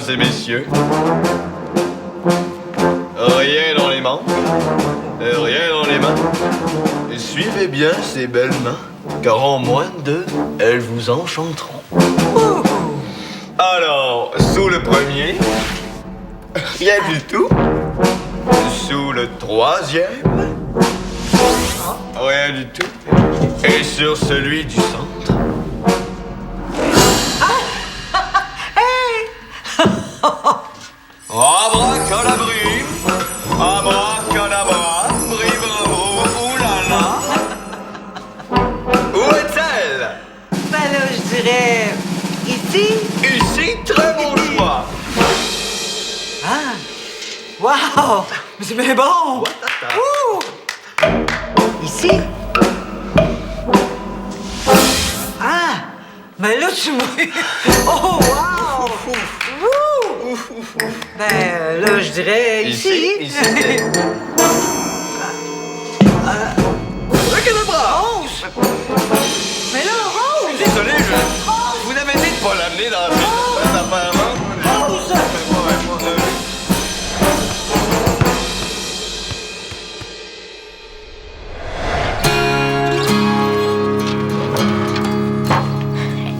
et messieurs. Rien dans les manches, rien dans les mains. Et suivez bien ces belles mains, car en moins de 2, elles vous enchanteront. Alors, sous le premier, rien du tout. Sous le troisième, rien du tout. Et sur celui du centre. Abracadabri, abracadabra, bravo, oulala. Où est-elle? Ben là, je dirais... ici? Ici, très bon choix. Ah! Wow! Mais c'est bien bon! Ouh! Ici? Ah! Ben là, tu m'as... Oh, wow! Ouh! Ben là, je dirais ici. Ici. Abracadabra! Rose! Mais là, Rose! Désolé, je vous avais dit de pas l'amener dans cette affaire-là. Rose!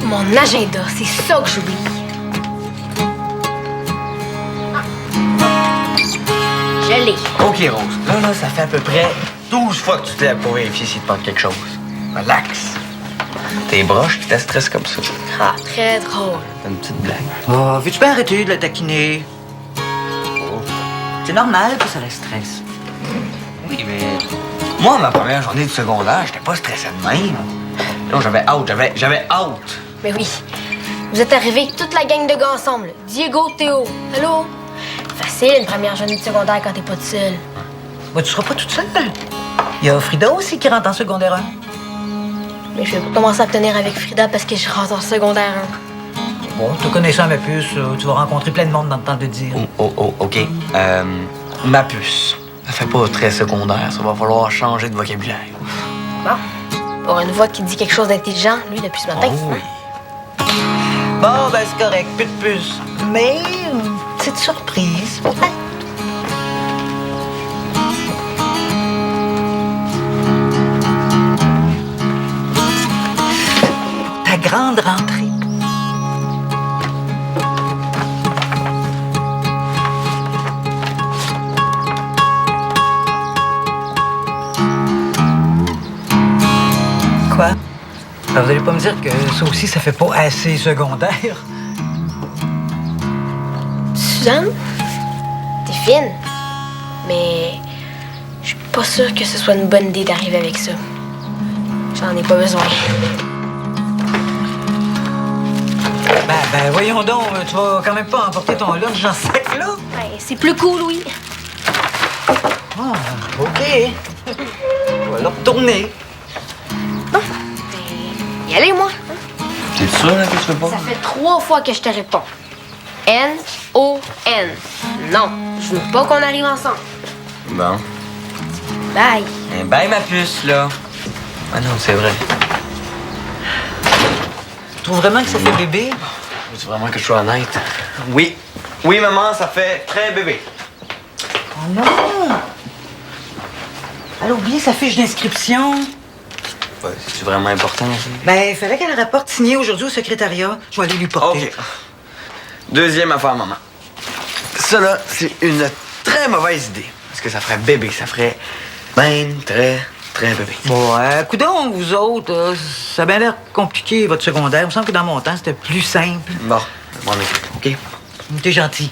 Mon agenda, c'est ça que j'oublie. Je l'ai. OK, Rose. Là, ça fait à peu près 12 fois que tu te lèves pour vérifier s'il te manque quelque chose. Relax. T'es broche puis t'as stress comme ça. Ah, très drôle. C'est une petite blague. Oh, veux-tu pas arrêter de la taquiner? C'est normal que ça la stresse. Oui, mais... Moi, ma première journée de secondaire, j'étais pas stressé de même. Non, j'avais hâte. Mais oui, vous êtes arrivés toute la gang de gars ensemble. Diego, Théo, allô? Facile, une première journée de secondaire quand t'es pas tout seul. Ben, tu seras pas toute seule. Il y a Frida aussi qui rentre en secondaire 1. Mais je vais pas commencer à me tenir avec Frida parce que je rentre en secondaire 1. Bon, te connaissant ma puce, tu vas rencontrer plein de monde dans le temps de dire. OK. Ma puce. Ça fait pas très secondaire. Ça va falloir changer de vocabulaire. Bon, pour une voix qui dit quelque chose d'intelligent, lui, depuis ce matin. Oh oui. Bon, ben c'est correct, plus de puce. Mais une petite surprise. Ta grande rentrée. Quoi? Alors, vous allez pas me dire que ça aussi, ça fait pas assez secondaire? Suzanne, t'es fine, mais je suis pas sûre que ce soit une bonne idée d'arriver avec ça. J'en ai pas besoin. Ben, voyons donc, tu vas quand même pas emporter ton lunch dans ce sac-là? Ben, c'est plus cool, oui. Ah, OK. On va le retourner. Bon, ben, y aller, moi. T'es sûr là, que tu veux pas? Ça fait 3 fois que je te réponds. N-O-N. Non, je veux pas qu'on arrive ensemble. Bon. Bye. Eh ben, ma puce, là. Ah non, c'est vrai. Tu trouves vraiment que ça fait bébé? Veux-tu vraiment que je sois honnête? Oui. Oui, maman, ça fait très bébé. Oh non! Elle a oublié sa fiche d'inscription. Ouais, c'est vraiment important, ça? Ben, il fallait qu'elle rapporte signé aujourd'hui au secrétariat. Je vais aller lui porter. OK. Deuxième affaire, maman. Ça, là, c'est une très mauvaise idée. Parce que ça ferait bébé. Ça ferait ben très bébé. Bon, coudonc, vous autres, ça a bien l'air compliqué, votre secondaire. Il me semble que dans mon temps, c'était plus simple. Bon, m'en occupe, OK? T'es gentil.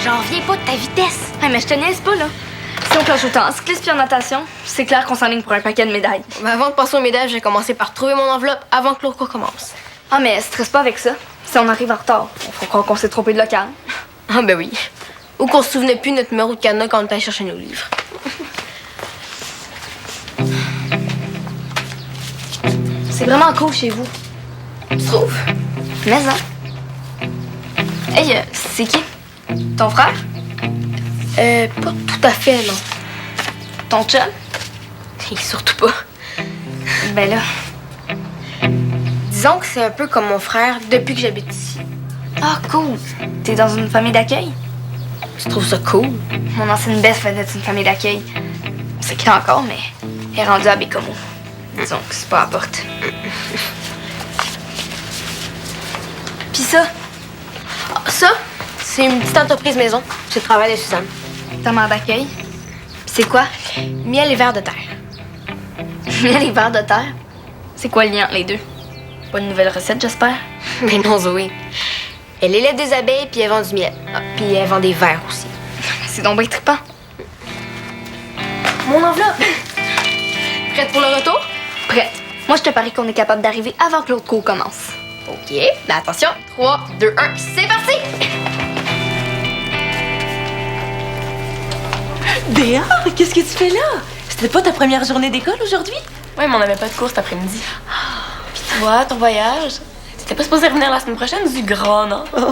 J'en reviens pas de ta vitesse. Hey, mais je te niaise pas, là. Si on cloche autant en cyclisme puis en natation, c'est clair qu'on s'enligne pour un paquet de médailles. Ben, avant de passer aux médailles, j'ai commencé par trouver mon enveloppe avant que l'autre cours commence. Ah, mais stresse pas avec ça. Si on arrive en retard, on fera croire qu'on s'est trompé de local. Ah ben oui. Ou qu'on se souvenait plus de notre numéro de cadenas quand on était allé chercher nos livres. C'est vraiment cool chez vous. Tu trouves? Mais hein. Hey, c'est qui? Ton frère? Pas tout à fait, non. Ton chum? Et surtout pas. Ben là. Disons que c'est un peu comme mon frère depuis que j'habite ici. Ah, cool. T'es dans une famille d'accueil? Tu trouves ça cool? Mon ancienne best faisait une famille d'accueil. C'est qui encore, mais elle est rendue à Bécomo. Disons que c'est pas à la porte. Pis ça, Ah, ça, c'est une petite entreprise maison. C'est le travail de Suzanne. ta mère d'accueil, c'est quoi? Miel et verre de terre. Miel et verre de terre? C'est quoi le lien entre les deux? Pas une nouvelle recette, j'espère? Mais non, Zoé. Elle élève des abeilles puis elle vend du miel. Ah, puis elle vend des verres aussi. C'est donc bien trippant. Mon enveloppe! Prête pour le retour? Prête. Moi, je te parie qu'on est capable d'arriver avant que l'autre cours commence. OK. Ben attention. 3, 2, 1, c'est parti! Béa, qu'est-ce que tu fais là? C'était pas ta première journée d'école aujourd'hui? Oui, mais on n'avait pas de cours cet après-midi. Puis toi, ton voyage, t'étais pas supposé revenir la semaine prochaine du grand, non? Oh.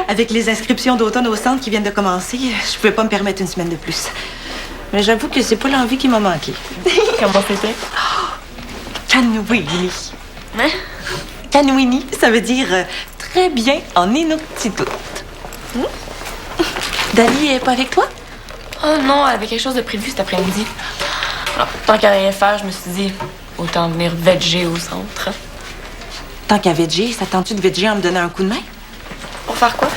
Avec les inscriptions d'automne au centre qui viennent de commencer, je pouvais pas me permettre une semaine de plus. Mais j'avoue que c'est pas l'envie qui m'a manqué. Comment c'était? Canouini. Hein? Canouini, ça veut dire très bien en inuktitut. Dali est pas avec toi? Oh non, elle avait quelque chose de prévu cet après-midi. Alors, tant qu'à rien faire, je me suis dit, autant venir veger au centre. Tant qu'à VG, ça tente-tu de VG en me donnant un coup de main? Pour faire quoi?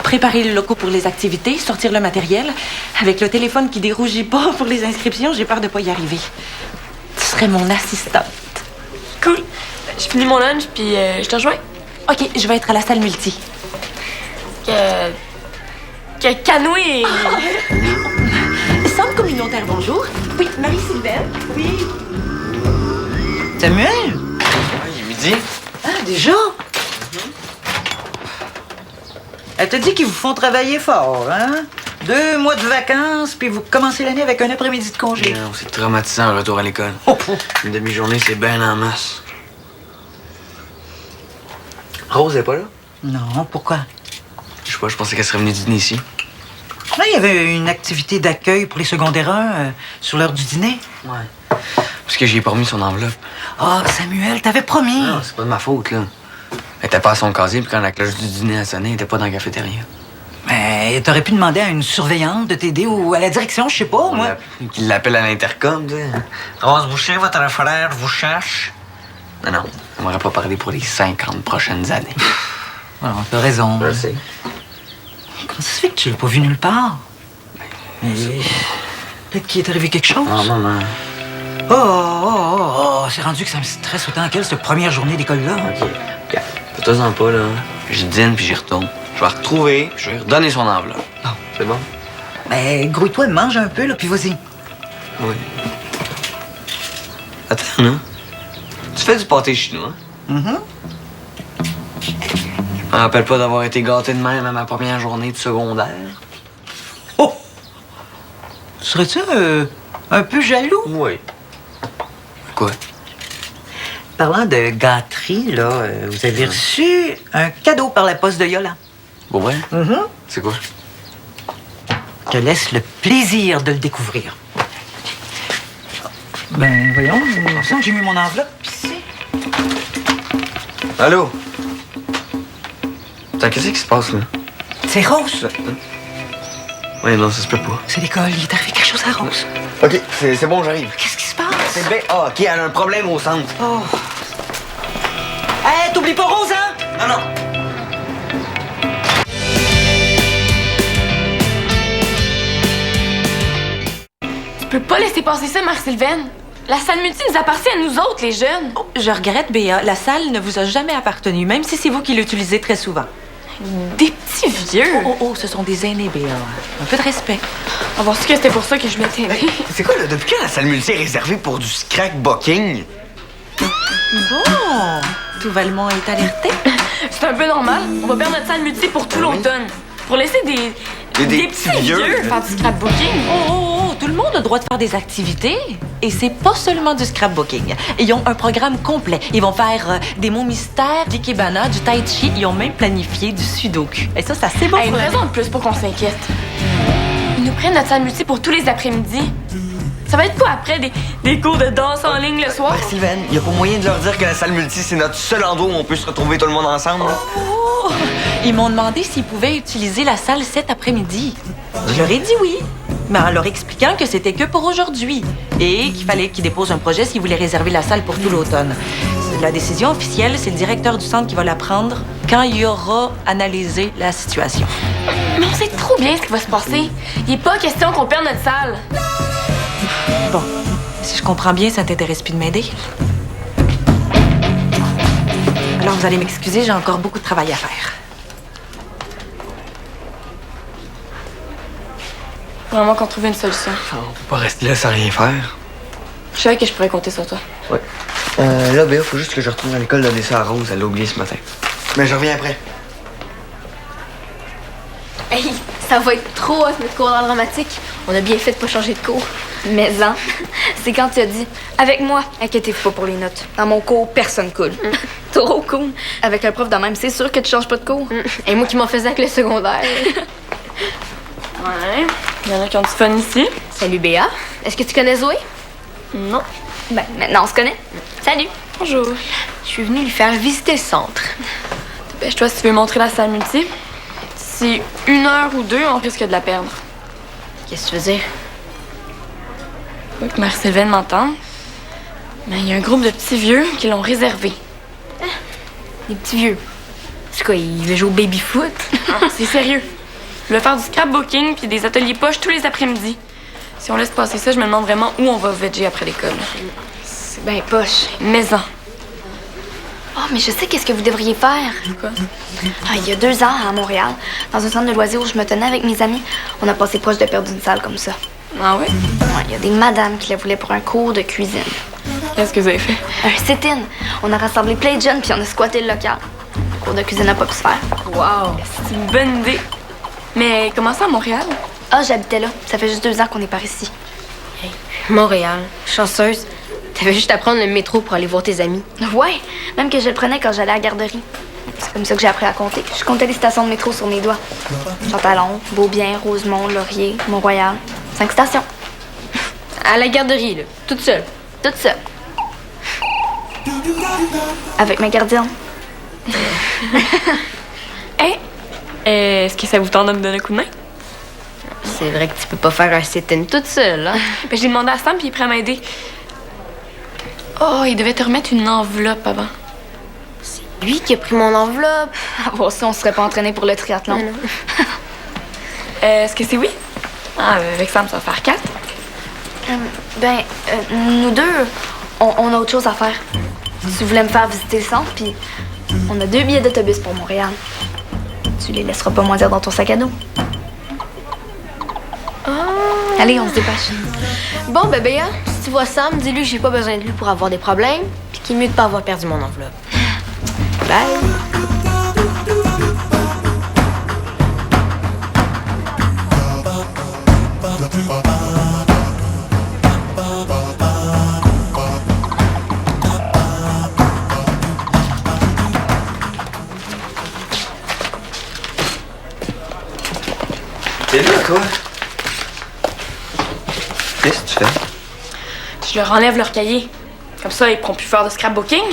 Préparer le locaux pour les activités, sortir le matériel. Avec le téléphone qui dérougit pas pour les inscriptions, j'ai peur de pas y arriver. Tu serais mon assistante. Cool. Je finis mon lunch, puis je te rejoins. OK, je vais être à la salle multi. Canoë! Centre communautaire, bonjour. Oui, Marie-Sylvaine. Oui. Samuel? Il est midi. Ah, déjà? Elle te dit qu'ils vous font travailler fort, hein? 2 mois de vacances, puis vous commencez l'année avec un après-midi de congé. Non, c'est traumatisant, un retour à l'école. Une demi-journée, c'est ben en masse. Rose est pas là? Non, pourquoi? Je sais pas, je pensais qu'elle serait venue dîner ici. Là, il y avait une activité d'accueil pour les secondaires 1 sur l'heure du dîner. Ouais. Parce que j'ai pas remis son enveloppe. Ah, Samuel, t'avais promis. Non, c'est pas de ma faute, là. Elle était pas à son casier, puis quand la cloche du dîner a sonné, elle était pas dans la cafétéria. Mais t'aurais pu demander à une surveillante de t'aider ou à la direction, je sais pas, moi. Qu'il l'appelle à l'intercom, tu sais. Rose Boucher, votre frère vous cherche. Non, non, on m'aurait pas parlé pour les 50 prochaines années. Alors, t'as raison. Je sais. Comment ça se fait que tu l'as pas vu nulle part? Mais peut-être qu'il est arrivé quelque chose. Oh, maman. Oh, c'est rendu que ça me stresse autant qu'elle, cette première journée d'école-là. OK. Regarde, fais-toi-en pas, là. Je dîne, puis j'y retourne. Je vais la retrouver, puis je vais lui redonner son enveloppe. Bon. C'est bon? Mais grouille-toi, mange un peu, là, puis vas-y. Oui. Attends, là. Tu fais du pâté chinois? Je me rappelle pas d'avoir été gâté de même à ma première journée de secondaire. Oh! Serais-tu un peu jaloux? Oui. Quoi? Parlant de gâterie, là, vous avez reçu un cadeau par la poste de Yola. Pour vrai? C'est quoi? Je te laisse le plaisir de le découvrir. Ben, voyons, il me semble que j'ai mis mon enveloppe ici. Allô? Attends, qu'est-ce qui se passe, là? C'est Rose. Oui, non, ça se peut pas. C'est l'école, il est arrivé quelque chose à Rose. OK, c'est bon, j'arrive. Qu'est-ce qui se passe? C'est bien. Ah, OK, elle a un problème au centre. Oh. Hey, t'oublies pas Rose, hein? Non, non. Tu peux pas laisser passer ça, Marie-Sylvaine. La salle multi nous appartient à nous autres, les jeunes. Oh, je regrette, Béa. La salle ne vous a jamais appartenu, même si c'est vous qui l'utilisez très souvent. Des petits vieux. Oh, ce sont des aînés, Béa. Un peu de respect. On va voir que c'était pour ça que je m'étais aimée. C'est quoi, là? Depuis quand la salle multi est réservée pour du scrapbooking? Bon, tout Valmont est alerté. C'est un peu normal. On va perdre notre salle multi pour tout l'automne. Pour laisser Des petits vieux. Faire du scrapbooking. Oh, tout le monde a le droit de faire des activités. Et c'est pas seulement du scrapbooking. Ils ont un programme complet. Ils vont faire des mots mystères, du ikebana, du tai chi. Ils ont même planifié du sudoku. Et ça c'est beau. Une raison de plus pour qu'on s'inquiète. Ils nous prennent notre salle multi pour tous les après-midi. Ça va être quoi après? Des cours de danse en ligne le soir? Sylvain, y a pas moyen de leur dire que la salle multi, c'est notre seul endroit où on peut se retrouver tout le monde ensemble? Oh! Ils m'ont demandé s'ils pouvaient utiliser la salle cet après-midi. Je leur ai dit oui, mais en leur expliquant que c'était que pour aujourd'hui et qu'il fallait qu'ils déposent un projet s'ils voulaient réserver la salle pour tout l'automne. La décision officielle, c'est le directeur du centre qui va la prendre quand il aura analysé la situation. Mais on sait trop bien ce qui va se passer. Il n'est pas question qu'on perde notre salle. Bon, si je comprends bien, ça t'intéresse plus de m'aider? Alors, vous allez m'excuser, j'ai encore beaucoup de travail à faire. Vraiment qu'on trouve une solution. On peut pas rester là sans rien faire. Je savais que je pourrais compter sur toi. Ouais. Là, Béa, faut juste que je retourne à l'école donner ça à Rose. Elle l'a oublié ce matin. Mais je reviens après. Hey, ça va être trop hot, notre cours d'art dramatique. On a bien fait de pas changer de cours. Mais hein, c'est quand tu as dit « Avec moi, inquiétez-vous pas pour les notes. Dans mon cours, personne coule. » Trop cool. Avec un prof de même, c'est sûr que tu changes pas de cours. Et moi qui m'en faisais avec le secondaire. Ouais. Il y en a qui ont du fun ici. Salut Béa. Est-ce que tu connais Zoé? Non. Ben, maintenant on se connaît. Salut. Bonjour. Je suis venue lui faire visiter le centre. Dépêche-toi si tu veux montrer la salle multi. D'ici 1 heure ou 2, on risque de la perdre. Qu'est-ce que tu veux dire? Pas que Mère-Sylvaine m'entende. Mais il y a un groupe de petits vieux qui l'ont réservé. Les petits vieux. C'est quoi, il veut jouer au baby-foot? Ah, c'est sérieux. Je vais faire du scrapbooking puis des ateliers poches tous les après-midi. Si on laisse passer ça, je me demande vraiment où on va veger après l'école. C'est bien poche. Maison. Oh, mais je sais qu'est-ce que vous devriez faire. Quoi? Ah, il y a 2 ans, à Montréal, dans un centre de loisirs où je me tenais avec mes amis, on a passé proche de perdre une salle comme ça. Ah ouais? Ouais, il y a des madames qui la voulaient pour un cours de cuisine. Qu'est-ce que vous avez fait? Un sit-in. On a rassemblé plein de jeunes puis on a squatté le local. Le cours de cuisine n'a pas pu se faire. Wow! C'est une bonne idée. Mais comment ça à Montréal? Ah, j'habitais là. Ça fait juste 2 ans qu'on est par ici. Montréal, chanceuse. T'avais juste à prendre le métro pour aller voir tes amis. Ouais, même que je le prenais quand j'allais à la garderie. C'est comme ça que j'ai appris à compter. Je comptais les stations de métro sur mes doigts. Chantalon, Beaubien, Rosemont, Laurier, Mont-Royal. 5 stations. À la garderie, là, toute seule. Toute seule. Avec ma gardienne. Hey! Est-ce que ça vous tente de me donner un coup de main? C'est vrai que tu peux pas faire un sit-in toute seule, hein? Ben, j'ai demandé à Sam puis il est prêt à m'aider. Oh, il devait te remettre une enveloppe avant. Lui qui a pris mon enveloppe. Ah, bon, ça, on serait pas entraîné pour le triathlon. Ah, non. Est-ce que c'est oui? Ah, avec Sam, ça va faire 4. Nous deux, on a autre chose à faire. Tu voulais me faire visiter le centre, puis on a 2 billets d'autobus pour Montréal. Tu les laisseras pas moisir dans ton sac à dos. Allez, on se dépêche. Bon, bébé, hein, si tu vois Sam, dis-lui que j'ai pas besoin de lui pour avoir des problèmes, puis qu'il est mieux de pas avoir perdu mon enveloppe. Bye! T'es là, toi? Qu'est-ce que tu fais? Je leur enlève leur cahier. Comme ça, ils pourront plus faire de scrapbooking.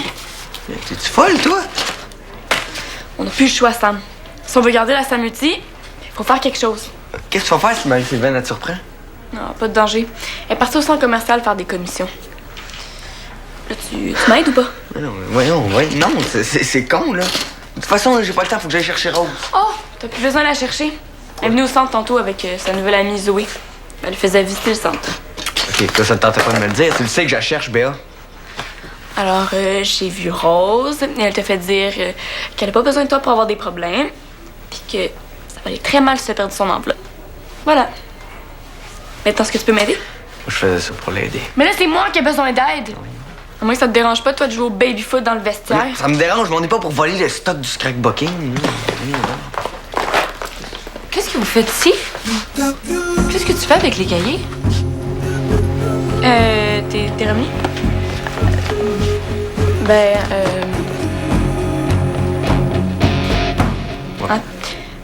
Mais t'es-tu folle, toi? On n'a plus le choix, Sam. Si on veut garder la salle multi, il faut faire quelque chose. Qu'est-ce que tu vas faire si Marie-Sylvaine, elle te surprend? Non, pas de danger. Elle est partie au centre commercial faire des commissions. Là, tu m'aides ou pas? Non, voyons, non, c'est con, là. De toute façon, j'ai pas le temps, faut que j'aille chercher Rose. Oh, t'as plus besoin de la chercher. Elle est venue au centre tantôt avec sa nouvelle amie Zoé. Elle lui faisait visiter le centre. Ok, toi, ça te tentait pas de me le dire. Tu le sais que je la cherche, Béa. Alors, j'ai vu Rose et elle te fait dire qu'elle n'a pas besoin de toi pour avoir des problèmes, puis que ça valait très mal se perdre son enveloppe. Voilà. Maintenant, est-ce que tu peux m'aider? Je faisais ça pour l'aider. Mais là, c'est moi qui ai besoin d'aide. À moins que ça te dérange pas, toi, de jouer au baby-foot dans le vestiaire. Ça me dérange, mais on n'est pas pour voler le stock du scrapbooking. Qu'est-ce que vous faites ici? Qu'est-ce que tu fais avec les cahiers? T'es revenu? Ben, Ah,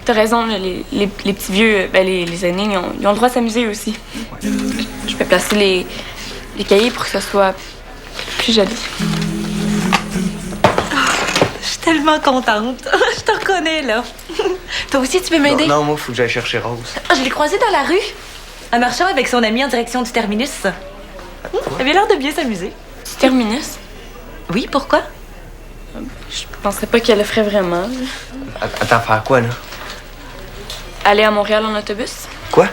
t'as raison, là, les petits vieux, ben les aînés, ils ont le droit de s'amuser aussi. Je peux placer les cahiers pour que ça soit plus joli. Je suis tellement contente. Je te reconnais, là. Toi aussi, tu peux m'aider? Non, moi, faut que j'aille chercher Rose. Ah, je l'ai croisée dans la rue, en marchant avec son ami en direction du terminus. Elle avait l'air de bien s'amuser. Du terminus? Oui, pourquoi? Je penserais pas qu'elle le ferait vraiment. Attends, faire quoi, là? Aller à Montréal en autobus? Quoi?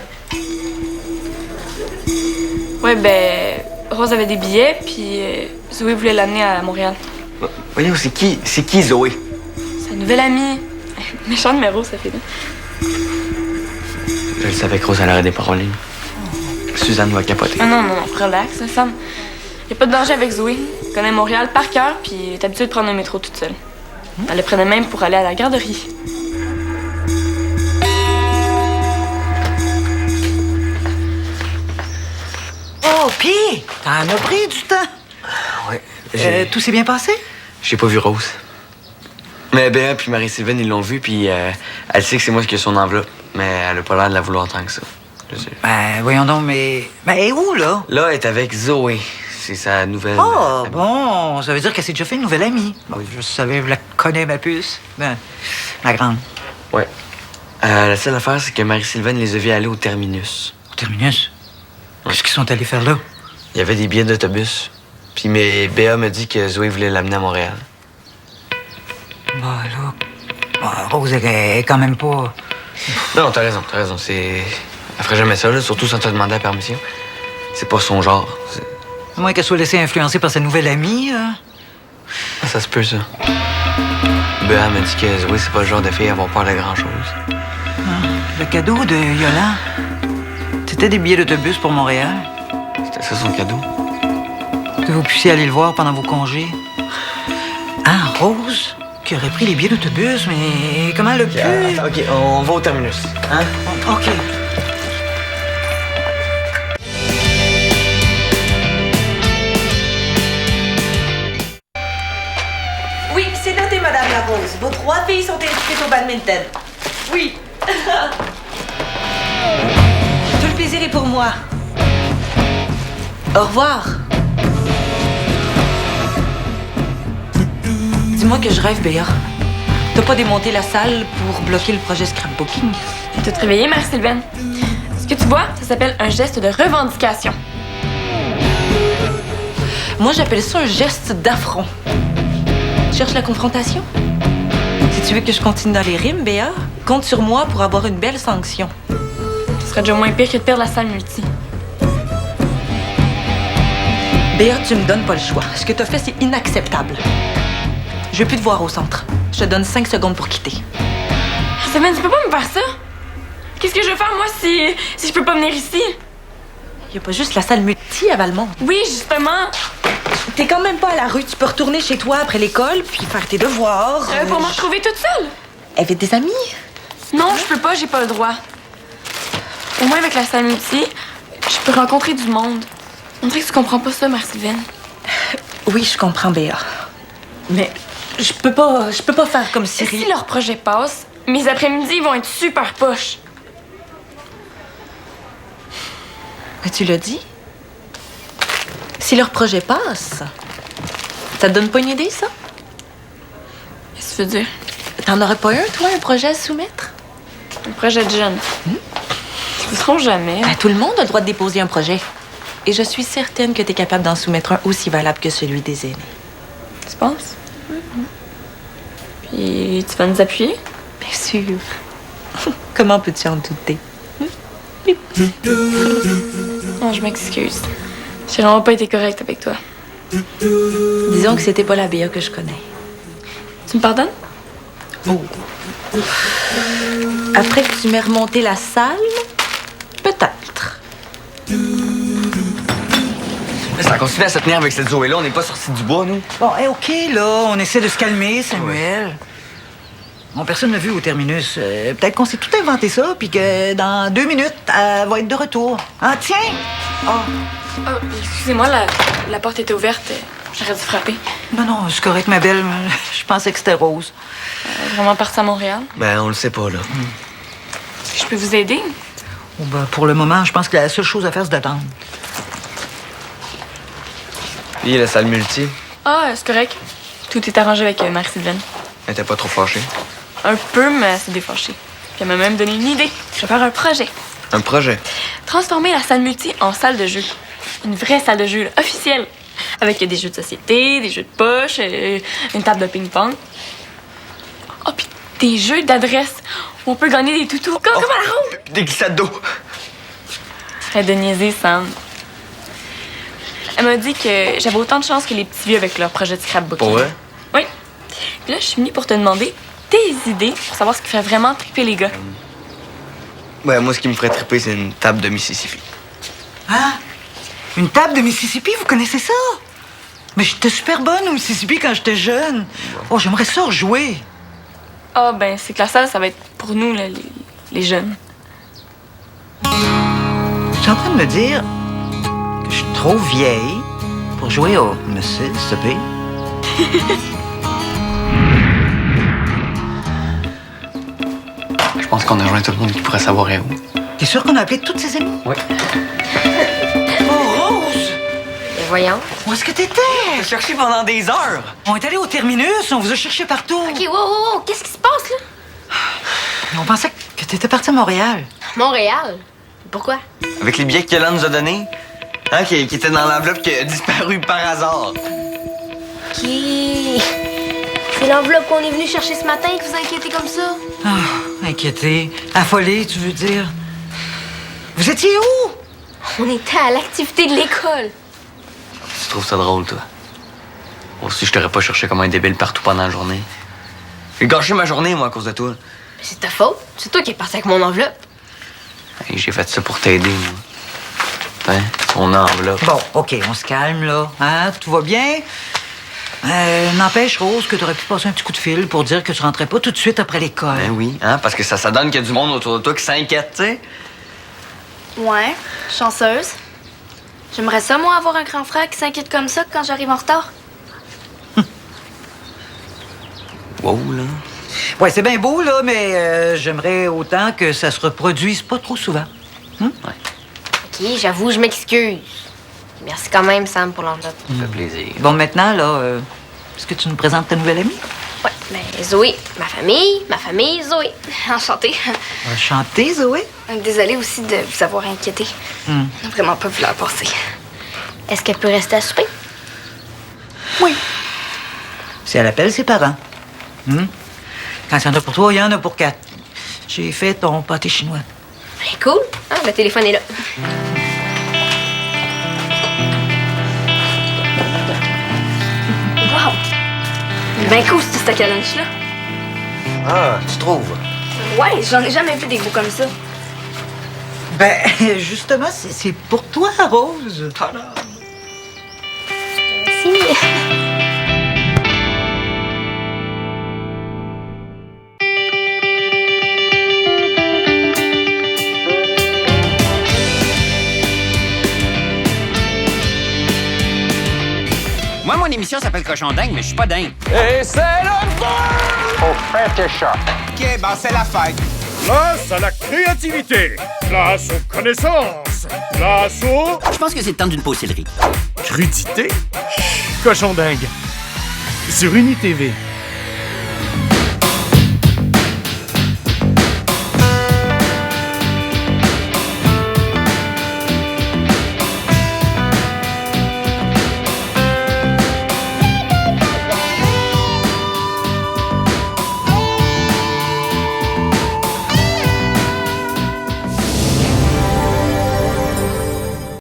Ouais, ben, Rose avait des billets, puis Zoé voulait l'amener à Montréal. Voyons, c'est qui Zoé? Sa nouvelle amie. Méchant numéro, ça fait là. Je le savais que Rose allait des paroles. Suzanne va capoter. Ah non, relax, Sam. Y a pas de danger avec Zoé. Elle connaît Montréal par cœur, puis elle est habituée de prendre le métro toute seule. Elle le prenait même pour aller à la garderie. Oh, pis, t'en as pris du temps. Ouais. Tout s'est bien passé? J'ai pas vu Rose. Mais Béa puis Marie-Sylvaine, ils l'ont vue, puis elle sait que c'est moi qui ai son enveloppe. Mais elle a pas l'air de la vouloir tant que ça. Je sais. Ben, voyons donc, mais... Ben, elle est où, là? Là, elle est avec Zoé. C'est sa nouvelle... Oh, amie. bon, ça veut dire qu'elle s'est déjà fait une nouvelle amie. Bon, je savais, je la connais, ma puce. Ben, ma grande. Ouais. La seule affaire, c'est que Marie-Sylvaine les a vus aller au terminus. Au terminus? Qu'est-ce qu'ils sont allés faire là? Il y avait des billets d'autobus. Puis Béa m'a dit que Zoé voulait l'amener à Montréal. Bah, là... Bah, Rose, elle est quand même pas... Non, t'as raison. Elle ferait jamais ça, là, surtout sans te demander la permission. C'est pas son genre. À moins qu'elle soit laissée influencer par sa nouvelle amie, hein? Ah, ça se peut, ça. Béa m'a dit que Zoé, c'est pas le genre de fille à avoir peur de grand-chose. Ah, le cadeau de Yola, c'était des billets d'autobus pour Montréal. C'était ça son cadeau? Que vous puissiez aller le voir pendant vos congés. Ah, Rose, qui aurait pris les billets d'autobus, mais comment elle a pu... OK, on va au terminus. Hein? OK. Oui, c'est noté, Madame Larose. Vos 3 filles sont inscrites au badminton. Oui. Tout le plaisir est pour moi. Au revoir. Dis-moi que je rêve, Béa. T'as pas démonté la salle pour bloquer le projet scrapbooking? Tu te réveiller, Marie-Sylvaine? Ce que tu vois, ça s'appelle un geste de revendication. Moi, j'appelle ça un geste d'affront. Tu cherches la confrontation? Si tu veux que je continue dans les rimes, Béa, compte sur moi pour avoir une belle sanction. Ce serait déjà moins pire que de perdre la salle multi. Béa, tu me donnes pas le choix. Ce que t'as fait, c'est inacceptable. Je veux plus te voir au centre. Je te donne 5 secondes pour quitter. Semaine, tu peux pas me faire ça? Qu'est-ce que je vais faire, moi, si je peux pas venir ici? Y a pas juste la salle multi à Valmont. Oui, justement. T'es quand même pas à la rue. Tu peux retourner chez toi après l'école puis faire tes devoirs. Pour me retrouver toute seule? Avec des amis? Non, je peux pas, j'ai pas le droit. Au moins, avec la salle multi, je peux rencontrer du monde. On dirait que tu comprends pas ça, Marie-Sylvaine. Oui, je comprends, Béa. Mais je peux pas faire comme si... Si leur projet passe, mes après-midi vont être super poches. Mais tu l'as dit? Si leur projet passe, ça te donne pas une idée, ça? Qu'est-ce que tu veux dire? T'en aurais pas un, toi, un projet à soumettre? Un projet de jeune. Ils ne seront jamais. Ben, tout le monde a le droit de déposer un projet. Et je suis certaine que t'es capable d'en soumettre un aussi valable que celui des aînés. Tu penses? Puis tu vas nous appuyer? Bien sûr. Comment peux-tu en douter? Non, je m'excuse. J'ai vraiment pas été correcte avec toi. Disons que c'était pas la Béa que je connais. Tu me pardonnes? Oh. Après que tu m'aies remonté la salle, peut-être. Ça continue à se tenir avec cette Zoé-là. On n'est pas sortis du bois, nous. Bon, OK, là, on essaie de se calmer, Samuel. Bon, personne n'a vu au terminus. Peut-être qu'on s'est tout inventé ça, puis que dans 2 minutes, elle va être de retour. Ah, tiens! Oh. Oh, excusez-moi, la porte était ouverte. J'aurais dû frapper. Non, c'est correct, ma belle. Je pensais que c'était Rose. Vraiment partie à Montréal? Ben, on le sait pas, là. Je peux vous aider? Oh, ben, pour le moment, je pense que la seule chose à faire, c'est d'attendre. Puis, la salle multi, Ah, c'est correct. Tout est arrangé avec Marie-Sylvaine. elle était pas trop fâchée. Un peu, mais elle s'est défâchée. Puis elle m'a même donné une idée. Je vais faire un projet. Un projet. Transformer la salle multi en salle de jeu. Une vraie salle de jeu, là, officielle. Avec des jeux de société, des jeux de poche, une table de ping-pong. Oh, puis des jeux d'adresse où on peut gagner des toutous comme à la ronde. Des glissades d'eau. Arrête de niaiser, Sam. Elle m'a dit que j'avais autant de chance que les petits vieux avec leur projet de scrapbooking. Pour vrai? Oui. Puis là, je suis venue pour te demander tes idées pour savoir ce qui ferait vraiment triper les gars. Ben, moi, ce qui me ferait triper, c'est une table de Mississippi. Ah! Une table de Mississippi, vous connaissez ça? Mais j'étais super bonne au Mississippi quand j'étais jeune. Oh, j'aimerais ça rejouer. Ah, ben, c'est que la salle, ça va être pour nous, là, les jeunes. Je suis en train de me dire que je suis trop vieille pour jouer au Mississippi. Je pense qu'on a rejoint tout le monde qui pourrait savoir où. T'es sûr qu'on a appelé toutes ses amies? Oui. Oh, Rose! Mais voyons. Où est-ce que t'étais? J'ai cherché pendant des heures. On est allé au terminus, on vous a cherché partout. OK, wow, qu'est-ce qui se passe, là? On pensait que t'étais parti à Montréal. Montréal? Pourquoi? Avec les billets que Yolande nous a donnés, hein, qui étaient dans l'enveloppe qui a disparu par hasard. Qui? C'est l'enveloppe qu'on est venu chercher ce matin qui vous a inquiété comme ça? Ah, inquiété, affolé, tu veux dire. Vous étiez où? On était à l'activité de l'école. Tu trouves ça drôle, toi? Moi aussi, je t'aurais pas cherché comme un débile partout pendant la journée. J'ai gâché ma journée, moi, à cause de toi. Mais c'est ta faute. C'est toi qui es parti avec mon enveloppe. Hey, j'ai fait ça pour t'aider, moi. Hein? Ton enveloppe. Bon, OK, on se calme, là. Hein? Tout va bien? N'empêche, Rose, que t'aurais pu passer un petit coup de fil pour dire que tu rentrais pas tout de suite après l'école. Ben oui, hein, parce que ça donne qu'il y a du monde autour de toi qui s'inquiète, tu sais. Ouais, chanceuse. J'aimerais ça, moi, avoir un grand frère qui s'inquiète comme ça quand j'arrive en retard. Wow, là. Ouais, c'est bien beau, là, mais j'aimerais autant que ça se reproduise pas trop souvent. OK, j'avoue, je m'excuse. Merci quand même, Sam, pour l'enveloppe. Ça fait plaisir. Bon, maintenant, là, est-ce que tu nous présentes ta nouvelle amie? Ouais, ben Zoé, ma famille, Zoé. Enchantée. Enchantée, Zoé. Désolée aussi de vous avoir inquiété. On n'a vraiment pas vu la passer. Est-ce qu'elle peut rester à souper? Oui. Si elle appelle ses parents. Quand il y en a pour 3, il y en a pour 4. J'ai fait ton pâté chinois. Ben, cool. Ah, le téléphone est là. Wow! Ben cool, ce sac à lunch-là. Ah, tu trouves? Ouais, j'en ai jamais vu des goûts comme ça. Ben, justement, c'est pour toi, Rose. Merci. Moi, mon émission s'appelle Cochon Dingue, mais je suis pas dingue. Et c'est le fun! Au Fantasha. OK, ben c'est la fête. Place à la créativité. Place aux connaissances. Place au... Je pense que c'est le temps d'une pause céleri. Crudité? Cochon dingue. Sur UniTV.